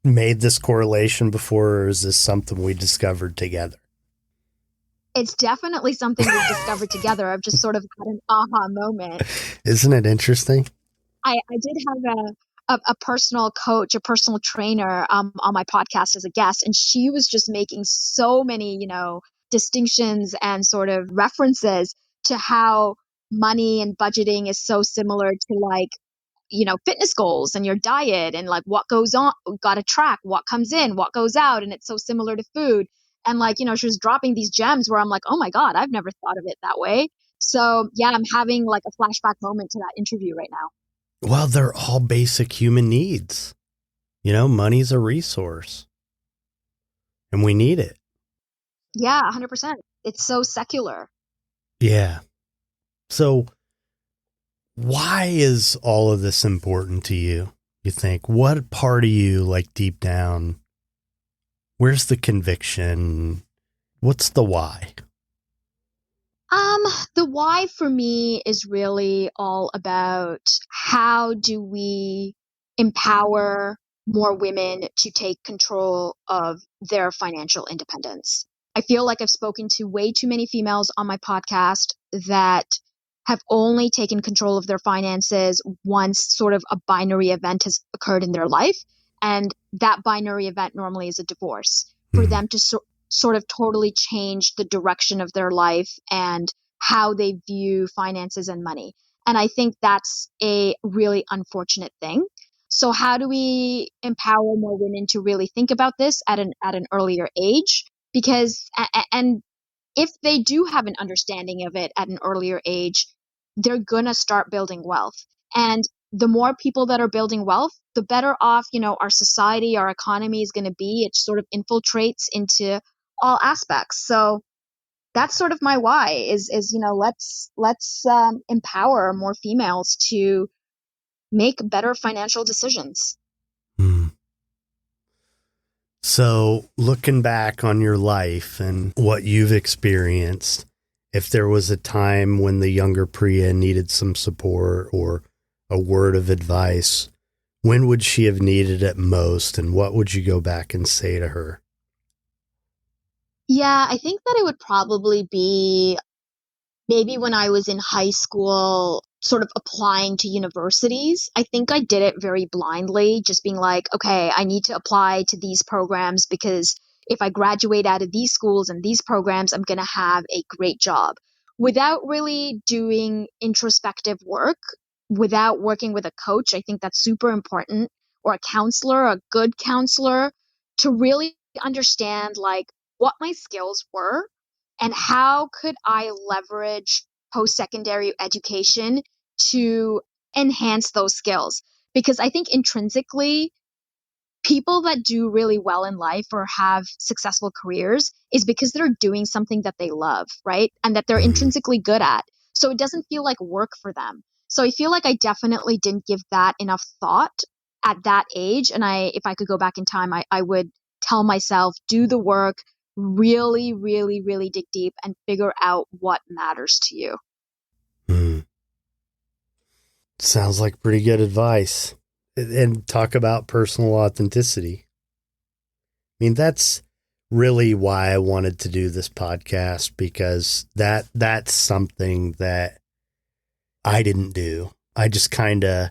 made this correlation before, or is this something we discovered together? It's definitely something we've discovered together. I've just sort of had an aha moment. Isn't it interesting? I did have a personal coach, a personal trainer on my podcast as a guest, and she was just making so many, distinctions and sort of references to how money and budgeting is so similar to like, fitness goals and your diet, and like what goes on, got to track what comes in, what goes out. And it's so similar to food. And like, she was dropping these gems where I'm like, oh my God, I've never thought of it that way. So yeah, I'm having like a flashback moment to that interview right now. Well, they're all basic human needs. Money's a resource and we need it. Yeah, 100%. It's so secular. Yeah. So why is all of this important to you? You think, what part of you, like deep down, where's the conviction? What's the why? The why for me is really all about how do we empower more women to take control of their financial independence. I feel like I've spoken to way too many females on my podcast that have only taken control of their finances once sort of a binary event has occurred in their life. And that binary event normally is a divorce. For them to sort of totally change the direction of their life and how they view finances and money. And I think that's a really unfortunate thing. So how do we empower more women to really think about this at an earlier age? Because, and if they do have an understanding of it at an earlier age, they're going to start building wealth. And the more people that are building wealth, the better off, our society, our economy is going to be. It sort of infiltrates into all aspects. So that's sort of my why is let's empower more females to make better financial decisions. So looking back on your life and what you've experienced, if there was a time when the younger Priya needed some support or a word of advice, when would she have needed it most, and what would you go back and say to her? Yeah, I think that it would probably be maybe when I was in high school, sort of applying to universities. I think I did it very blindly, just being like, okay, I need to apply to these programs because if I graduate out of these schools and these programs, I'm going to have a great job without really doing introspective work, without working with a coach. I think that's super important, or a counselor, a good counselor, to really understand like what my skills were and how could I leverage post-secondary education to enhance those skills. Because I think intrinsically, people that do really well in life or have successful careers is because they're doing something that they love, right? And that they're intrinsically good at. So it doesn't feel like work for them. So I feel like I definitely didn't give that enough thought at that age. And if I could go back in time, I would tell myself, do the work, really, really, really dig deep and figure out what matters to you. Sounds like pretty good advice. And talk about personal authenticity. I mean, that's really why I wanted to do this podcast, because that's something that I didn't do. I just kind of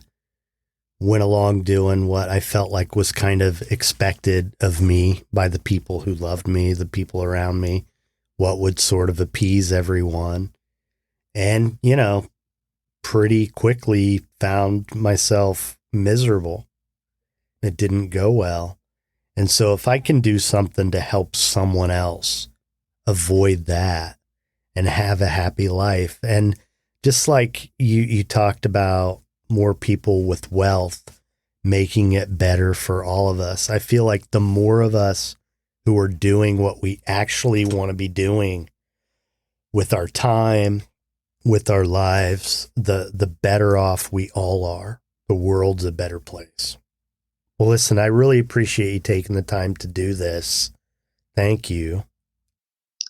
went along doing what I felt like was kind of expected of me by the people who loved me, the people around me, what would sort of appease everyone. And, pretty quickly found myself miserable. It didn't go well. And so if I can do something to help someone else avoid that and have a happy life, and just like you talked about more people with wealth, making it better for all of us, I feel like the more of us who are doing what we actually want to be doing with our time, with our lives, the better off we all are. The world's a better place. Well, listen, I really appreciate you taking the time to do this. Thank you.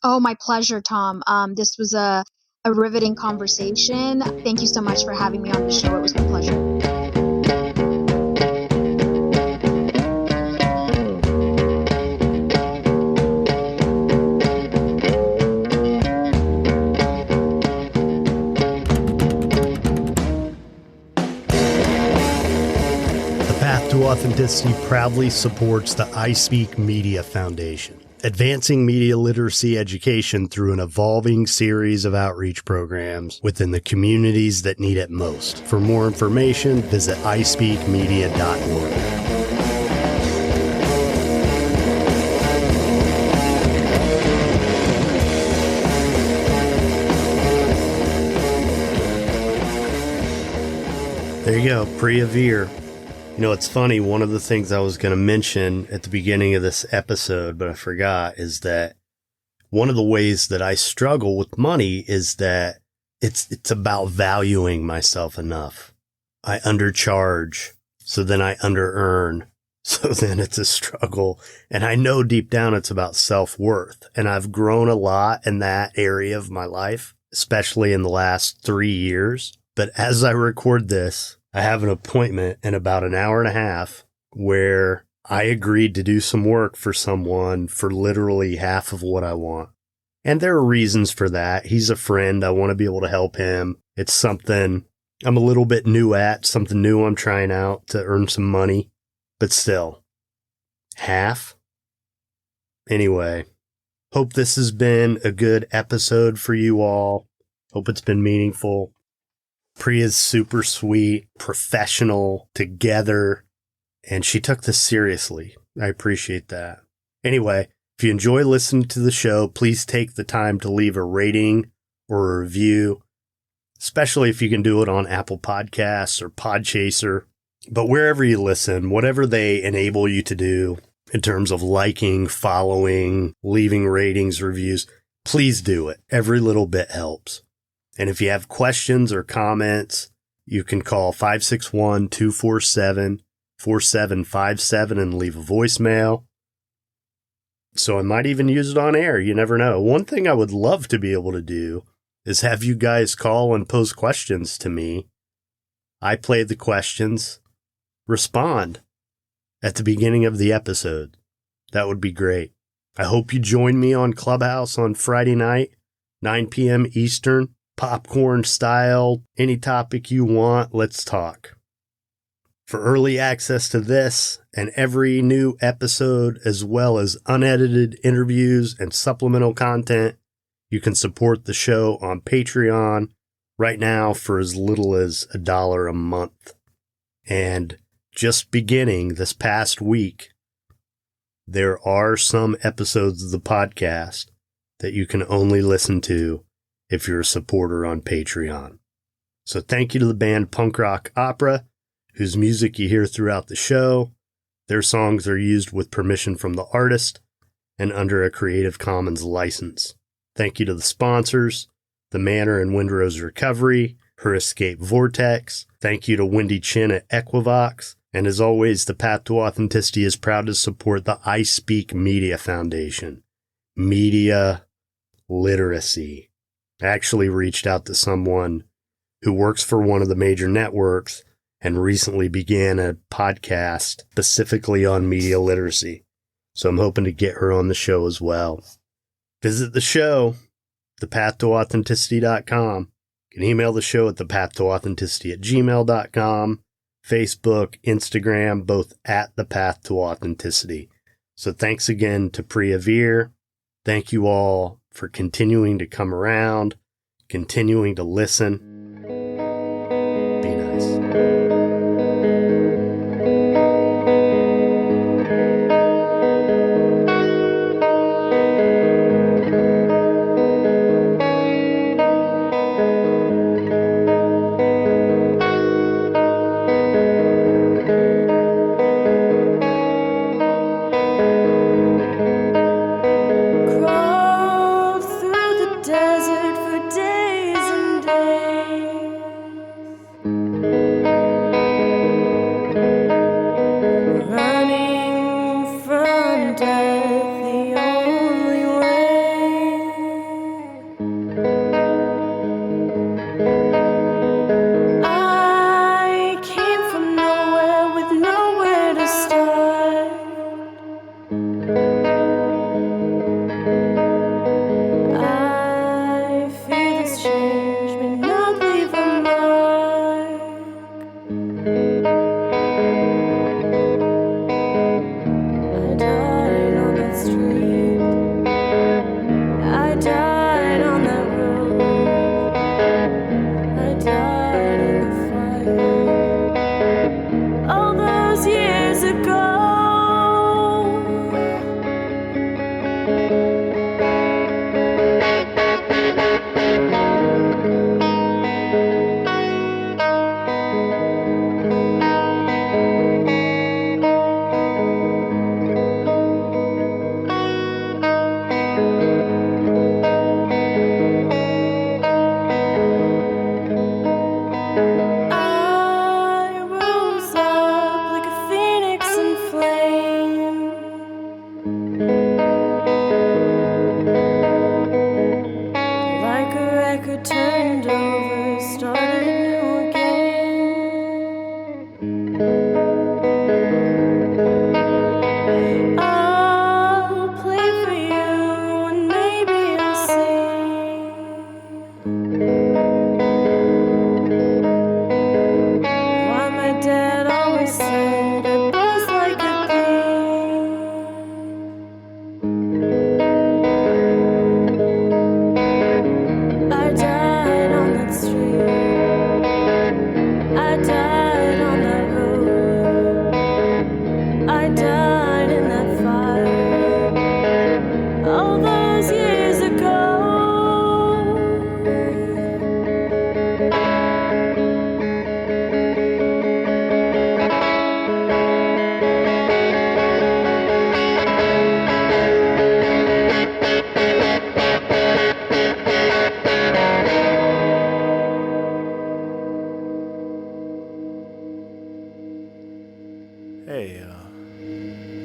Oh, my pleasure, Tom. This was a riveting conversation. Thank you so much for having me on the show. It was my pleasure. Authenticity proudly supports the I Speak Media Foundation, advancing media literacy education through an evolving series of outreach programs within the communities that need it most. For more information, visit ispeakmedia.org. There you go, Priya. It's funny, one of the things I was going to mention at the beginning of this episode, but I forgot, is that one of the ways that I struggle with money is that it's about valuing myself enough. I undercharge, so then I under-earn, so then it's a struggle. And I know deep down it's about self-worth. And I've grown a lot in that area of my life, especially in the last 3 years. But as I record this, I have an appointment in about an hour and a half where I agreed to do some work for someone for literally half of what I want. And there are reasons for that. He's a friend. I want to be able to help him. It's something I'm a little bit new at, something new I'm trying out to earn some money. But still, half? Anyway, hope this has been a good episode for you all. Hope it's been meaningful. Priya's super sweet, professional, together, and she took this seriously. I appreciate that. Anyway, if you enjoy listening to the show, please take the time to leave a rating or a review, especially if you can do it on Apple Podcasts or Podchaser. But wherever you listen, whatever they enable you to do in terms of liking, following, leaving ratings, reviews, please do it. Every little bit helps. And if you have questions or comments, you can call 561-247-4757 and leave a voicemail. So I might even use it on air. You never know. One thing I would love to be able to do is have you guys call and pose questions to me. I play the questions, respond at the beginning of the episode. That would be great. I hope you join me on Clubhouse on Friday night, 9 p.m. Eastern. popcorn style, any topic you want, let's talk. For early access to this and every new episode, as well as unedited interviews and supplemental content, you can support the show on Patreon right now for as little as $1 a month. And just beginning this past week, there are some episodes of the podcast that you can only listen to if you're a supporter on Patreon. So thank you to the band Punk Rock Opera, whose music you hear throughout the show. Their songs are used with permission from the artist and under a Creative Commons license. Thank you to the sponsors, The Manor and Windrose Recovery, Her Escape Vortex. Thank you to Wendy Chin at Equivox. And as always, the Path to Authenticity is proud to support the I Speak Media Foundation. Media literacy. I actually reached out to someone who works for one of the major networks and recently began a podcast specifically on media literacy. So I'm hoping to get her on the show as well. Visit the show, thepathtooauthenticity.com. You can email the show at thepathtooauthenticity@gmail.com. Facebook, Instagram, both at The Path to Authenticity. So thanks again to Priya Veer. Thank you all for continuing to come around, continuing to listen. Be nice.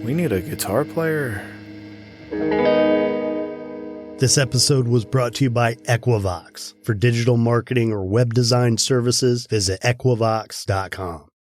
We need a guitar player. This episode was brought to you by Equivox. For digital marketing or web design services, visit equivox.com.